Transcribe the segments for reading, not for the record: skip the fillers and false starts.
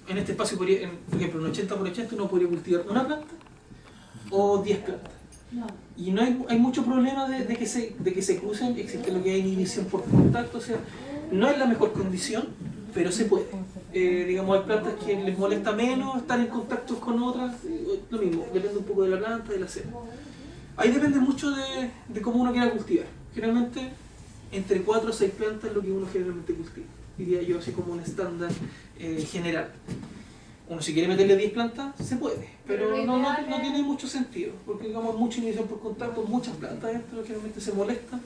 en este espacio, por ejemplo, en 80 por 80 uno podría cultivar una planta o 10 plantas. No. Y no hay mucho problema de que se crucen, existe lo que hay inhibición por contacto, o sea, no es la mejor condición, pero se puede. Digamos, hay plantas que les molesta menos estar en contacto con otras, lo mismo, depende un poco de la planta, de la cepa. Ahí depende mucho de cómo uno quiera cultivar. Generalmente, entre 4 o 6 plantas es lo que uno generalmente cultiva. Diría yo, así como un estándar general. Uno si quiere meterle 10 plantas, se puede, pero no tiene mucho sentido, porque digamos mucha inhibición por contacto, muchas plantas dentro generalmente se molestan.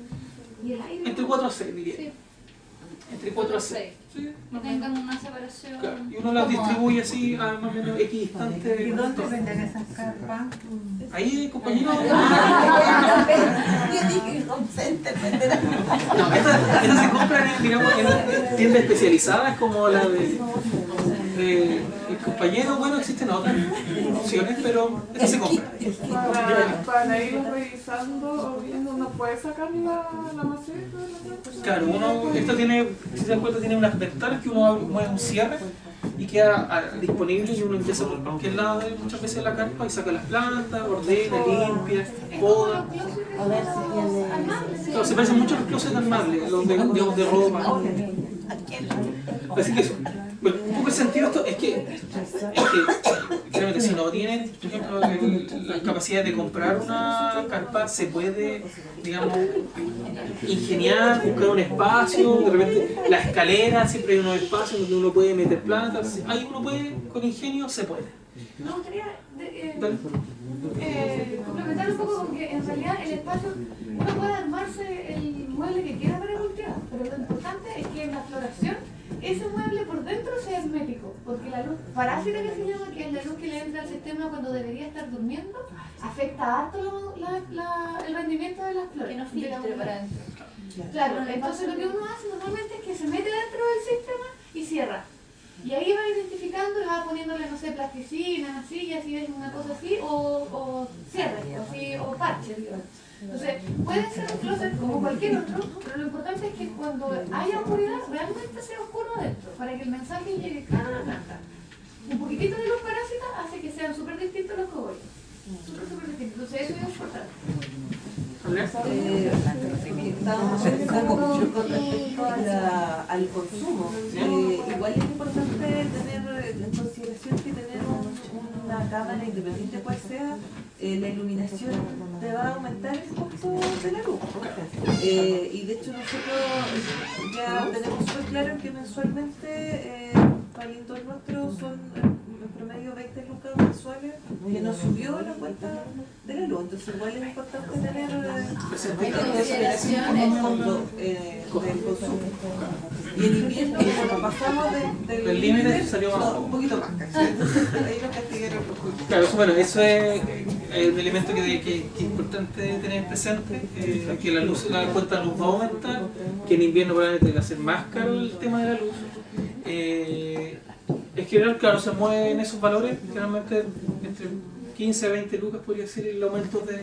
¿Y el aire? Entre 4 a 6 diría. Sí. Entre 4 a 6. Sí, Que tengan una separación. claro. Y uno las distribuye así a más o menos equidistante. ¿Y dónde venden esas carpas? Ahí, compañero. Yo dije, Center venderá. No, estas se compran digamos, en tiendas especializadas como la de el compañero. Bueno, existen otras opciones, pero estas se compran. Para ir revisando o viendo, ¿uno puede sacar la maceta? Claro, esto tiene, si se dan cuenta, tiene unas ventanas que uno mueve un cierre y queda disponible y uno empieza por cualquier lado muchas veces la carpa y saca las plantas, ordena, limpia, poda. Claro, se parecen mucho a los closets armables, los de ropa. Así que eso. Bueno, un poco el sentido de esto es que realmente si no tienen, por ejemplo, la capacidad de comprar una carpa, se puede, digamos, ingeniar, buscar un espacio, de repente la escalera, siempre hay unos espacios donde uno puede meter plantas, ahí uno puede, con ingenio se puede. Me gustaría complementar un poco con que en realidad el espacio, uno puede armarse el mueble que quiera para cultivar, pero lo importante es que en la floración ese mueble por dentro sea hermético, porque la luz parásita que se llama, que es la luz que le entra al sistema cuando debería estar durmiendo, afecta harto el rendimiento de las flores. Que no filtre para adentro. Claro, entonces lo que uno hace normalmente es que se mete dentro del sistema y cierra. Y ahí va identificando y va poniéndole, no sé, plasticina, así, y así es una cosa así, o cierre, o parche, digamos. Entonces, puede ser un closet como cualquier otro, pero lo importante es que cuando haya oscuridad, realmente sea oscuro adentro, para que el mensaje llegue claro a la planta. Un poquitito de luz parásita hace que sean súper distintos los cogollos. Súper distintos. Entonces, eso es importante. Estábamos pensando con respecto al consumo. Igual es importante tener en consideración que tener una cámara, independiente cual sea, la iluminación te va a aumentar el costo de la luz. Y de hecho nosotros ya tenemos súper claro que mensualmente para el indoor nuestro son en promedio 20 lucas mensuales, que nos subió la cuenta de la luz. Entonces igual es importante tener en fondo del consumo. Y en invierno, cuando pasamos del límite, salió más un poquito más. Ahí nos castigaron. Claro, bueno, eso es un elemento que es importante tener presente, que la cuenta de luz va a aumentar, que en invierno probablemente va a ser más caro el tema de la luz. En general, claro, se mueven esos valores, generalmente entre 15 a 20 lucas podría ser el aumento del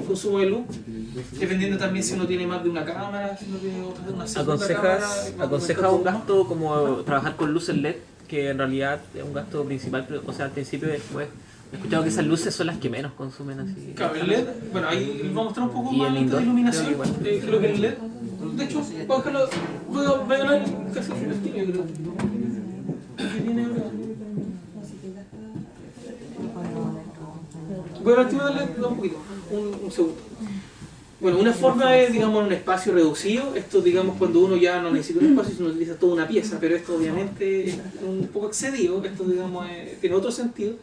consumo de luz, dependiendo también si uno tiene más de una cámara, si uno tiene una segunda cámara. ¿Aconsejas un gasto como trabajar con luces LED, que en realidad es un gasto principal, pero, o sea, al principio después he escuchado que esas luces son las que menos consumen así? Claro, el LED, bueno, ahí les voy a mostrar un poco Y más el de indoor, iluminación, creo creo que el LED, de hecho, voy a ganar casi el tiro, creo. ¿Qué viene ahora? Voy a darle un poquito, un segundo. Bueno, una forma es, digamos, en un espacio reducido. Esto, digamos, cuando uno ya no necesita un espacio, sino utiliza toda una pieza, pero esto obviamente es un poco excedido, esto, digamos, tiene otro sentido.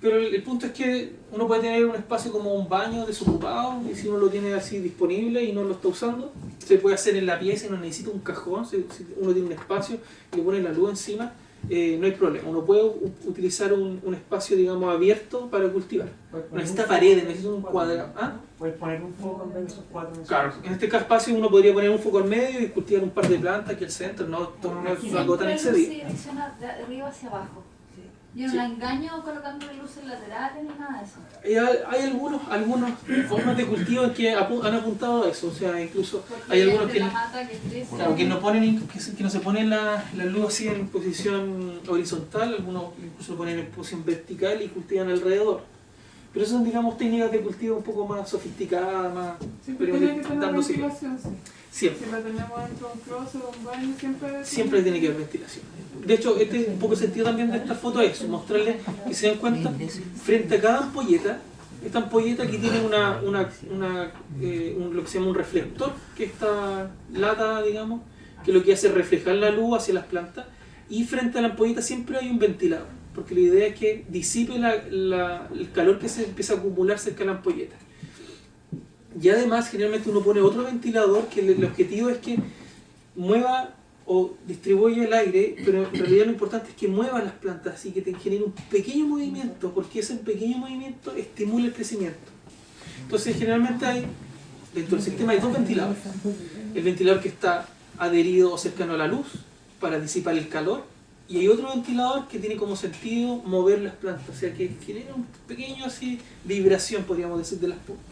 Pero el punto es que uno puede tener un espacio como un baño desocupado, y si uno lo tiene así disponible y no lo está usando, se puede hacer en la pieza y no necesita un cajón. Si uno tiene un espacio y le pone la luz encima, no hay problema. Uno puede utilizar un espacio, digamos, abierto para cultivar. No necesita paredes, necesita un cuadrado. ¿Ah? Puedes poner un foco en vez de esos cuatro. Claro, en este espacio uno podría poner un foco en medio y cultivar un par de plantas aquí al centro, no es algo tan excedido. Se direcciona de arriba hacia abajo. Yo no la engaño colocándole luces laterales ni nada de eso. Hay algunos formas de cultivo en que han apuntado a eso, o sea, incluso hay algunos que, la mata que crece. claro, que no ponen, que no se ponen la luz así en posición horizontal, algunos incluso lo ponen en posición vertical y cultivan alrededor. Pero esas son, digamos, técnicas de cultivo un poco más sofisticadas, más Siempre tiene que tener dándose- ventilación, sí. siempre. Si la tenemos dentro de un closet o un baño, Siempre tiene que haber ventilación. De hecho, este es un poco el sentido también de esta foto es mostrarles que se den cuenta, frente a cada ampolleta, esta ampolleta aquí tiene lo que se llama un reflector, que esta lata, digamos, que lo que hace es reflejar la luz hacia las plantas, y frente a la ampolleta siempre hay un ventilador, porque la idea es que disipe el calor que se empieza a acumular cerca de la ampolleta. Y además, generalmente uno pone otro ventilador que el objetivo es que mueva o distribuye el aire, pero en realidad lo importante es que mueva las plantas, así que te genere un pequeño movimiento, porque ese pequeño movimiento estimula el crecimiento. Entonces, generalmente dentro del sistema hay dos ventiladores. El ventilador que está adherido o cercano a la luz para disipar el calor, y hay otro ventilador que tiene como sentido mover las plantas, o sea que genera un pequeño así vibración, podríamos decir, de las puntas.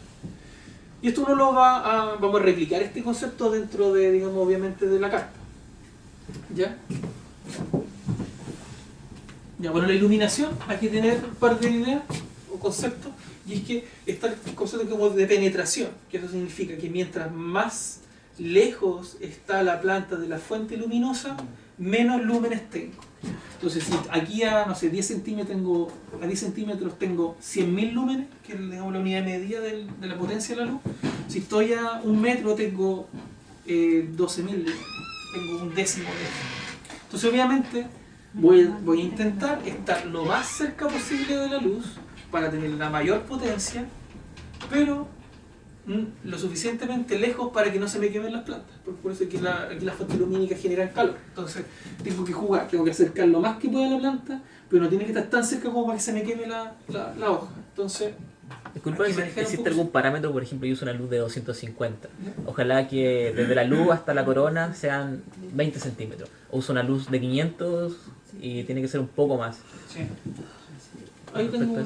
Y esto uno vamos a replicar este concepto dentro de, digamos, obviamente de la carpa. ¿Ya? Ya, bueno, la iluminación, hay que tener un par de ideas o conceptos, y es que está el concepto como de penetración, que eso significa que mientras más lejos está la planta de la fuente luminosa, menos lúmenes tengo. Entonces, si aquí a, no sé, 10 centímetros tengo 100.000 lúmenes, que es, digamos, la unidad de medida de la potencia de la luz, si estoy a 1 metro tengo 12.000 lúmenes, tengo un décimo de eso. Entonces, obviamente, voy a intentar estar lo más cerca posible de la luz para tener la mayor potencia, pero lo suficientemente lejos para que no se me quemen las plantas, porque por eso aquí las fuentes lumínicas generan calor. Entonces tengo que jugar, tengo que acercar lo más que pueda a la planta, pero no tiene que estar tan cerca como para que se me queme la hoja. Entonces, disculpa, hay que manejar un ¿existe poco algún parámetro? Por ejemplo, yo uso una luz de 250. Ojalá que desde la luz hasta la corona sean 20 centímetros. O uso una luz de 500 y tiene que ser un poco más. sí. Ahí tengo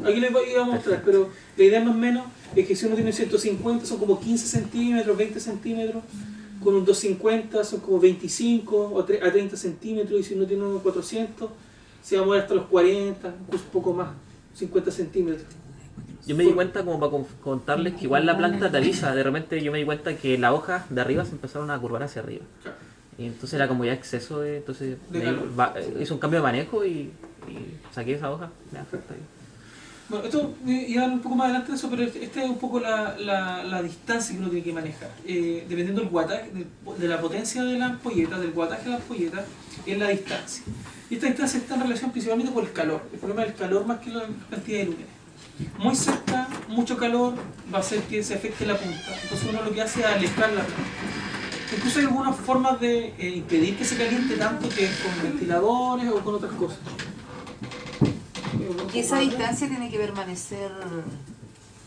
aquí les voy a mostrar, pero la idea más o menos es que si uno tiene 150 son como 15 centímetros, 20 centímetros, con un 250 son como 25 a 30 centímetros, y si uno tiene unos 400 se va a mover hasta los 40, incluso un poco más, 50 centímetros. Yo me di cuenta, como para contarles, que igual la planta te avisa. De repente yo me di cuenta que las hojas de arriba se empezaron a curvar hacia arriba. Claro. Y entonces era como ya exceso de... Entonces De calor. hice un cambio de manejo y saqué esa hoja. Me afecta ahí. Bueno, esto iba un poco más adelante de eso, pero esta es un poco la distancia que uno tiene que manejar. Dependiendo del guataje, de la potencia de la ampolleta, del guataje de la ampolleta, es la distancia. Y esta distancia está en relación principalmente con el calor. El problema del calor más que la cantidad de lúmenes. Muy cerca, mucho calor, va a hacer que se afecte la punta. Entonces uno lo que hace es alejar la planta. Incluso hay algunas formas de impedir que se caliente tanto, que es con ventiladores o con otras cosas. ¿Y esa distancia tiene que permanecer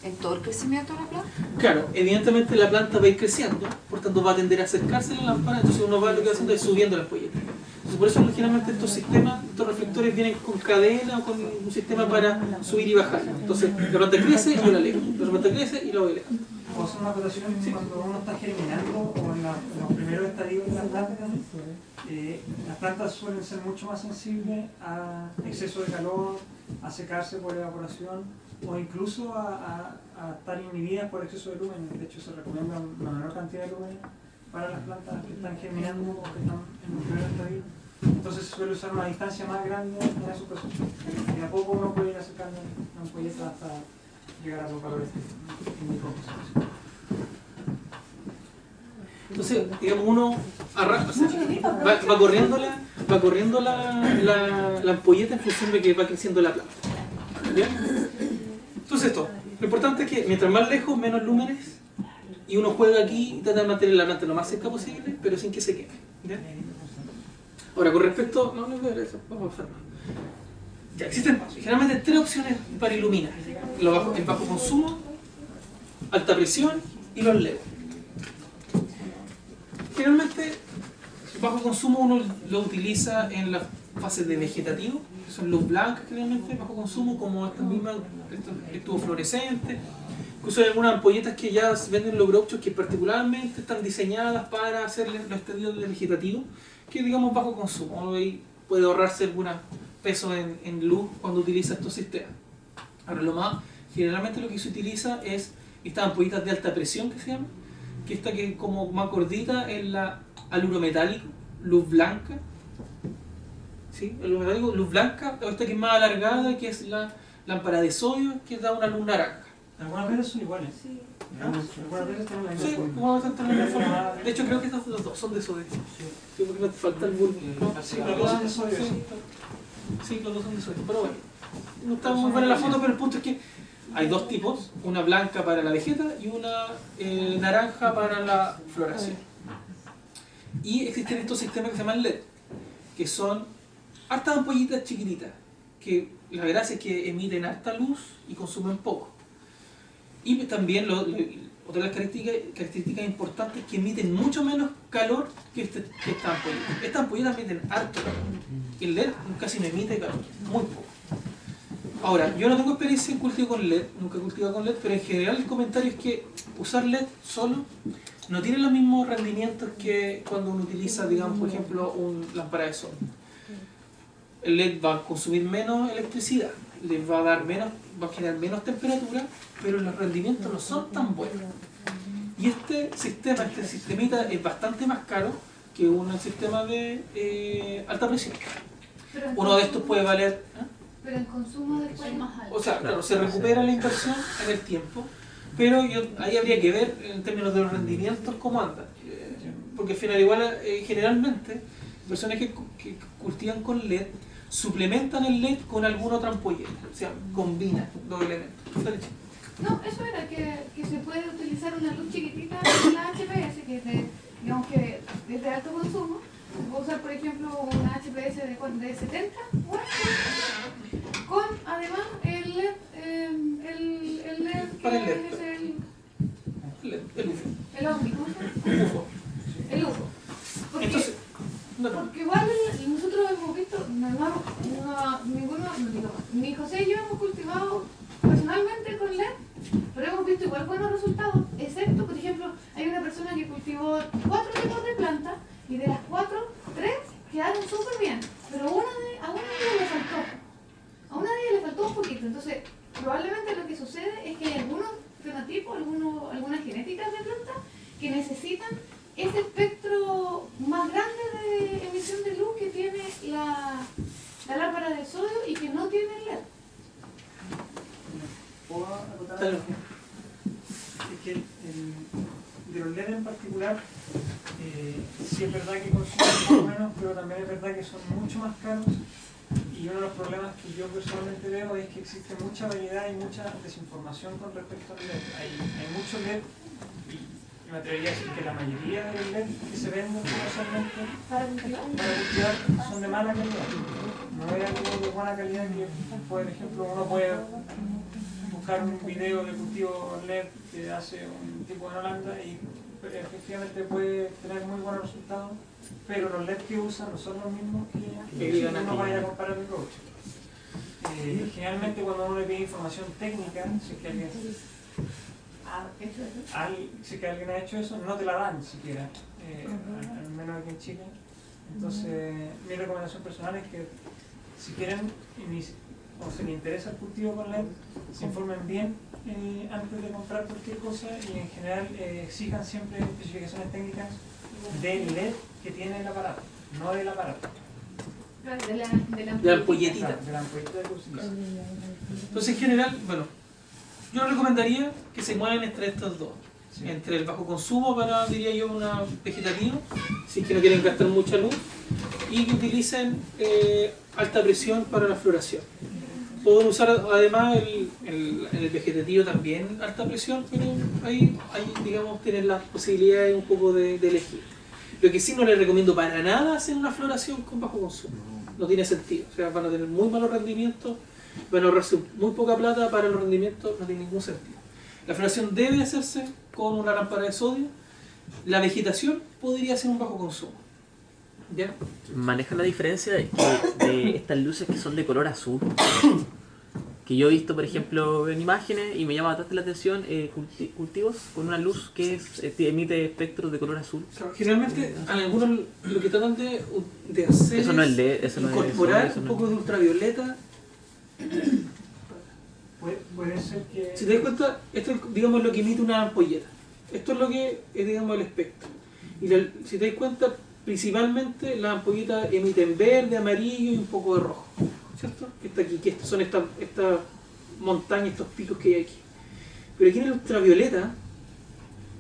en todo el crecimiento de la planta? Claro, evidentemente la planta va a ir creciendo, por tanto va a tender a acercarse a la lámpara, entonces uno va lo que va haciendo es subiendo la ampolleta. Entonces por eso generalmente estos sistemas, estos reflectores vienen con cadena o con un sistema para subir y bajar. Entonces la planta crece y yo la alejo, la planta crece y la voy alejando. O hacer una acotación cuando uno está germinando o en los primeros estadios de las plantas, las plantas suelen ser mucho más sensibles a exceso de calor, a secarse por evaporación o incluso a estar inhibidas por exceso de lúmenes. De hecho, se recomienda una menor cantidad de lúmenes para las plantas que están germinando o que están en los primeros estadios. Entonces se suele usar una distancia más grande en esos procesos. Y a poco uno puede ir acercando una ampolleta hasta llegar a los valores indicamos. Entonces, digamos, uno arranca, o sea, va corriendo la ampolleta en función de que va creciendo la planta. ¿Bien? Entonces esto, lo importante es que mientras más lejos, menos lúmenes, y uno juega aquí y trata de mantener la planta lo más cerca posible, pero sin que se queme. ¿Bien? Ahora, con respecto... No voy a ver eso, vamos a observar. Ya, existen generalmente 3 opciones para iluminar. El bajo consumo, alta presión y los LED. Generalmente, el bajo consumo uno lo utiliza en fases de vegetativo, que son luz blanca generalmente, bajo consumo, como estas mismas, estos tubos fluorescentes. Incluso hay algunas ampolletas que ya venden en los grouchos que particularmente están diseñadas para hacer los estadios de vegetativo, que digamos bajo consumo. Ahí puede ahorrarse algún peso en luz cuando utiliza estos sistemas. Ahora generalmente lo que se utiliza es estas ampolletas de alta presión que se llama, que esta que es como más gordita es la aluro metálico, luz blanca. ¿Sí? Aluro metálico, luz blanca, o esta que es más alargada, que es la lámpara de sodio, que da una luz naranja. Algunas veces son iguales. Sí. Algunas veces tienen la misma Sí, forma. vamos a tener la misma forma. De hecho, creo que estos dos son de sodio. Sí, porque no te falta el bulbo. Sí, los dos son de sodio. Sí, los dos son de sodio. Pero bueno, no está muy buena la foto, pero el punto es que hay dos tipos: una blanca para la vegeta y una naranja para la floración. Y existen estos sistemas que se llaman LED, que son hartas ampollitas chiquititas, que la gracia es que emiten harta luz y consumen poco. Y también otra de las características importantes es que emiten mucho menos calor que estas ampolletas. Estas ampolletas emiten harto calor. El LED casi no emite calor, muy poco. Ahora, yo no tengo experiencia en cultivo con LED, nunca he cultivado con LED, pero en general el comentario es que usar LED solo no tiene los mismos rendimientos que cuando uno utiliza, digamos, por ejemplo, una lámpara de sol. El LED va a consumir menos electricidad, les va a dar menos, va a generar menos temperatura, pero los rendimientos no son tan buenos. Y este sistemita es bastante más caro que un sistema de alta presión. Pero en Uno de estos consumo- puede valer, Pero en consumo después Es más alto. o sea, claro, se recupera la inversión en el tiempo, pero ahí habría que ver en términos de los rendimientos cómo andan. Porque al final igual, generalmente, personas que cultivan con LED suplementan el LED con alguna otra ampolleta, o sea, combinan dos elementos. No, eso era que se puede utilizar una luz chiquitita en la HPS, que es digamos que es de alto consumo. Se puede usar, por ejemplo, una HPS de 70 watts, con además el LED, el LED que Para el LED. es El UFO. el Omni, ¿cómo se llama? UFO. El UFO. Porque, Entonces, no, porque igual nosotros hemos visto, ni José y yo hemos cultivado personalmente con LED, pero hemos visto igual buenos resultados, excepto, por ejemplo, hay una persona que cultivó 4 tipos de plantas y de las 4, 3 quedaron súper bien, pero a una de ellas le faltó. A una de ellas le faltó un poquito, entonces probablemente lo que sucede es que hay algunos fenotipos, algunas genéticas de plantas que necesitan ese espectro más grande de emisión de luz que tiene la lámpara de sodio y que no tiene el LED. ¿Puedo acotar Dale. algo? Es que de los LED en particular, sí es verdad que consumen mucho menos, pero también es verdad que son mucho más caros. Y uno de los problemas que yo personalmente veo es que existe mucha variedad y mucha desinformación con respecto al LED. Hay mucho LED y me atrevería a decir que la mayoría de los LED que se venden comercialmente Para cultivar. para cultivar son de mala calidad. No hay algo de buena calidad que, por ejemplo, uno puede buscar un video de cultivo LED que hace un tipo en Holanda y efectivamente puede tener muy buenos resultados, pero los LED que usan no son los mismos que si uno vaya a comparar el coche. Generalmente cuando uno le pide información técnica, si es que alguien ha hecho eso, no te la dan siquiera, al menos aquí en Chile. Entonces, mi recomendación personal es que si quieren o se les interesa el cultivo con LED, se informen bien antes de comprar cualquier cosa y en general exijan siempre especificaciones técnicas del LED que tiene el aparato, no del aparato. De la de ampolletita. Claro, de la ampolleta que utiliza. Entonces, en general, bueno, yo recomendaría que se muevan entre estos dos. Sí. Entre el bajo consumo para, diría yo, una vegetativo, si es que no quieren gastar mucha luz, y que utilicen alta presión para la floración. Pueden usar además el vegetativo también alta presión, pero ahí digamos, tienen las posibilidades un poco de elegir. Lo que sí no les recomiendo para nada hacer una floración con bajo consumo. No tiene sentido. O sea, van a tener muy malos rendimientos, van a ahorrarse muy poca plata para los rendimientos, no tiene ningún sentido. La floración debe hacerse con una lámpara de sodio. La vegetación podría ser un bajo consumo. ¿Ya? Manejan la diferencia de estas luces que son de color azul. Que yo he visto, por ejemplo, en imágenes y me llama bastante la atención cultivos con una luz que emite espectros de color azul. Claro, generalmente, algunos lo que tratan de hacer Eso no es LED, eso no es incorporar eso un no es- poco de ultravioleta. Puede ser que... Si te das cuenta, esto es, digamos, lo que emite una ampolleta. Esto es lo que es, digamos, el espectro. Y si te das cuenta, principalmente las ampolletas emiten verde, amarillo y un poco de rojo. ¿Cierto? Que está aquí, que son estas montañas, estos picos que hay aquí. Pero aquí en el ultravioleta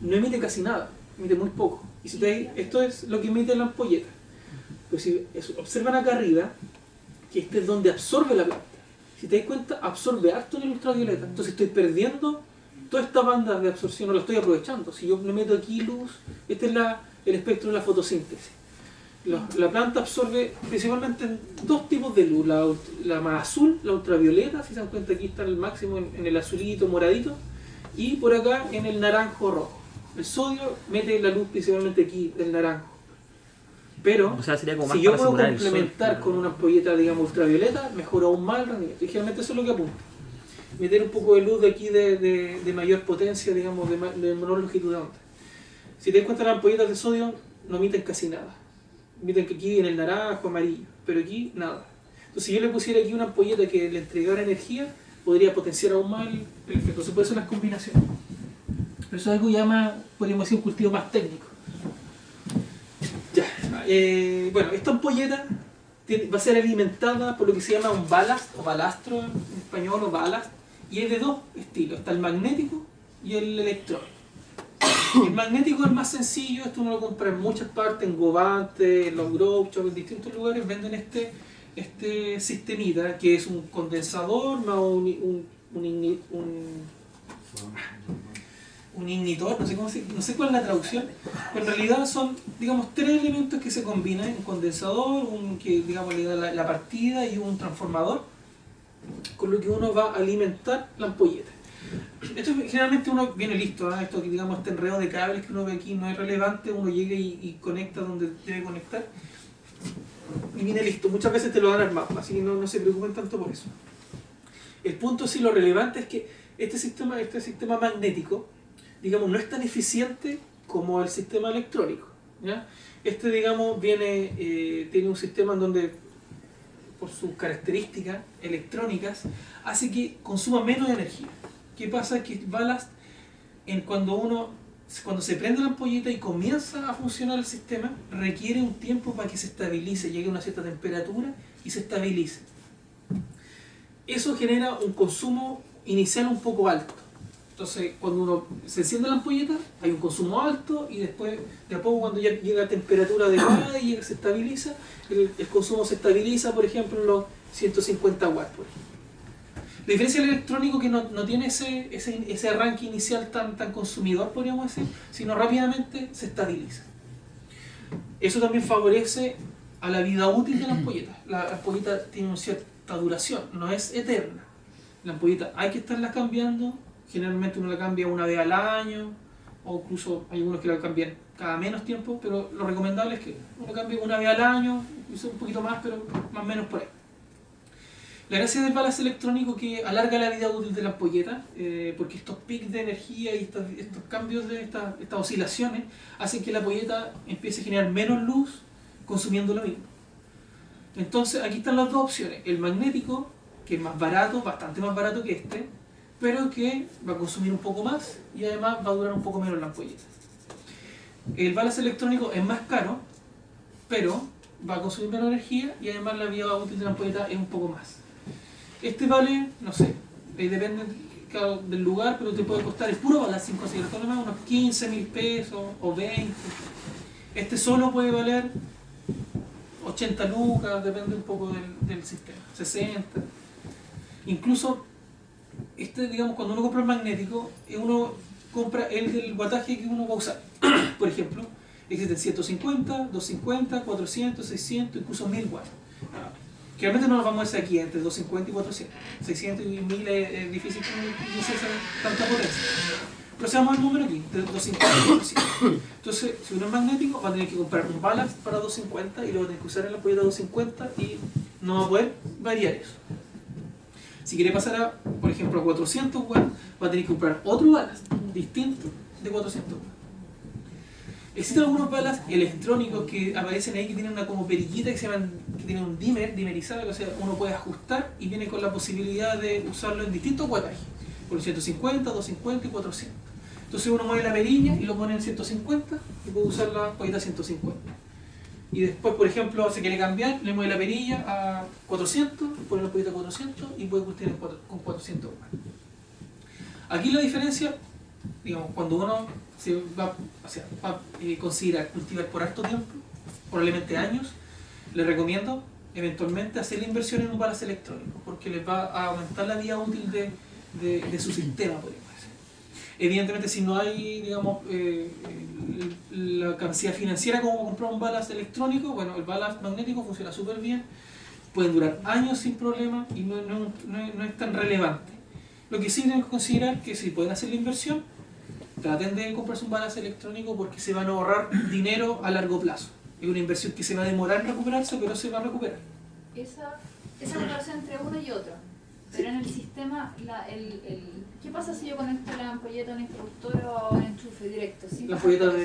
no emite casi nada, emite muy poco. Y si esto es lo que emite la ampolleta. Pero si observan acá arriba, que este es donde absorbe la planta. Si te das cuenta, absorbe harto en el ultravioleta. Entonces estoy perdiendo toda esta banda de absorción, no la estoy aprovechando. Si yo le meto aquí luz, este es el espectro de la fotosíntesis. La planta absorbe principalmente dos tipos de luz, la más azul, la ultravioleta, si se dan cuenta aquí está el máximo en el azulito, moradito, y por acá en el naranjo rojo. El sodio mete la luz principalmente aquí del naranjo. Pero O sea, sería como más si yo para puedo simular el sol. complementar con una ampolleta, digamos, ultravioleta, mejora aún más el rendimiento. Y generalmente eso es lo que apunta. Meter un poco de luz de aquí de mayor potencia, digamos, de menor longitud de onda. Si te das cuenta, las ampolletas de sodio no emiten casi nada. Emiten que aquí en el naranjo, amarillo, pero aquí nada. Entonces si yo le pusiera aquí una ampolleta que le entregara energía, podría potenciar aún más el efecto. Entonces por eso las combinaciones. Pero eso es algo ya más, podríamos decir, un cultivo más técnico. Ya. Bueno, esta ampolleta va a ser alimentada por lo que se llama un ballast o balastro en español, o ballast, y es de dos estilos, está el magnético y el electrónico. El magnético es más sencillo, esto uno lo compra en muchas partes, en Govante, en los Grow Shop, en distintos lugares venden este sistemita que es un condensador más un ignitor, no sé cuál es la traducción, pero en realidad son, digamos, tres elementos que se combinan: un condensador, un que, digamos, le da la partida, y un transformador, con lo que uno va a alimentar la ampolleta. Esto generalmente uno viene listo, ¿eh? Esto que, digamos, este enredo de cables que uno ve aquí no es relevante, uno llega y conecta donde debe conectar y viene listo. Muchas veces te lo dan armado, así que no se preocupen tanto por eso. El punto, sí, lo relevante es que este sistema magnético, digamos, no es tan eficiente como el sistema electrónico, ¿ya? Este, digamos, tiene un sistema en donde, por sus características electrónicas, hace que consuma menos energía. ¿Qué pasa? Que ballast, cuando se prende la ampolleta y comienza a funcionar el sistema, requiere un tiempo para que se estabilice, llegue a una cierta temperatura y se estabilice. Eso genera un consumo inicial un poco alto. Entonces, cuando uno se enciende la ampolleta, hay un consumo alto, y después, de a poco, cuando ya llega a temperatura adecuada y se estabiliza, el consumo se estabiliza, por ejemplo, en los 150 watts. Por ejemplo. La diferencia del electrónico, que no tiene ese arranque inicial tan consumidor, podríamos decir, sino rápidamente se estabiliza. Eso también favorece a la vida útil de la ampolleta. La ampolleta tiene una cierta duración, no es eterna. La ampolleta hay que estarla cambiando, generalmente uno la cambia una vez al año, o incluso hay algunos que la cambian cada menos tiempo, pero lo recomendable es que uno cambie una vez al año, quizá un poquito más, pero más o menos por ahí. La gracia del ballast electrónico es que alarga la vida útil de la ampolleta, porque estos picos de energía y estos cambios de estas oscilaciones hacen que la ampolleta empiece a generar menos luz consumiendo lo mismo. Entonces aquí están las dos opciones: el magnético, que es más barato, bastante más barato que este, pero que va a consumir un poco más y además va a durar un poco menos la ampolleta. El ballast electrónico es más caro, pero va a consumir menos energía y además la vida útil de la ampolleta es un poco más. Este vale, no sé, depende del lugar, pero te puede costar el puro ballast sin consideración nomás unos 15.000 pesos o 20. Este solo puede valer 80 lucas, depende un poco del sistema, 60. Incluso, digamos, cuando uno compra el magnético, uno compra el del wattaje que uno va a usar. Por ejemplo, existen 150, 250, 400, 600, incluso 1000 watts. Generalmente no nos vamos a hacer aquí entre 250 y 400. 600 y 1000 es difícil que no se haga tanta potencia. Procedamos al número aquí, de 250. Entonces, si uno es magnético, va a tener que comprar un ballast para 250 y lo va a tener que usar en la ampolleta 250 y no va a poder variar eso. Si quiere pasar a, por ejemplo, a 400 watts, va a tener que comprar otro ballast distinto de 400 watts. Existen algunos ballasts electrónicos que aparecen ahí que tienen una como perillita que se llaman, que tienen un dimerizado, o sea, uno puede ajustar y viene con la posibilidad de usarlo en distintos wattajes, por 150, 250 y 400. Entonces uno mueve la perilla y lo pone en 150 y puede usar la ampolleta 150. Y después, por ejemplo, se quiere cambiar, le mueve la perilla a 400, pone la ampolleta 400 y puede cumplir con 400 watts. Aquí la diferencia, digamos, cuando uno se va a considerar cultivar por harto tiempo, probablemente años, le recomiendo eventualmente hacer la inversión en un ballast electrónico, porque les va a aumentar la vida útil de su sistema, podríamos decir. Evidentemente, si no hay, digamos, la capacidad financiera como comprar un ballast electrónico, bueno, el ballast magnético funciona súper bien, pueden durar años sin problema y no es tan relevante. Lo que sí tienen que considerar es que si pueden hacer la inversión, traten de comprarse un ballast electrónico porque se van a ahorrar dinero a largo plazo. Es una inversión que se va a demorar en recuperarse, pero se va a recuperar. Esa comparación entre uno y otro. Pero en el sistema, ¿qué pasa si yo conecto la ampolleta a un interruptor o a un enchufe directo? ¿Sí? La ampolleta de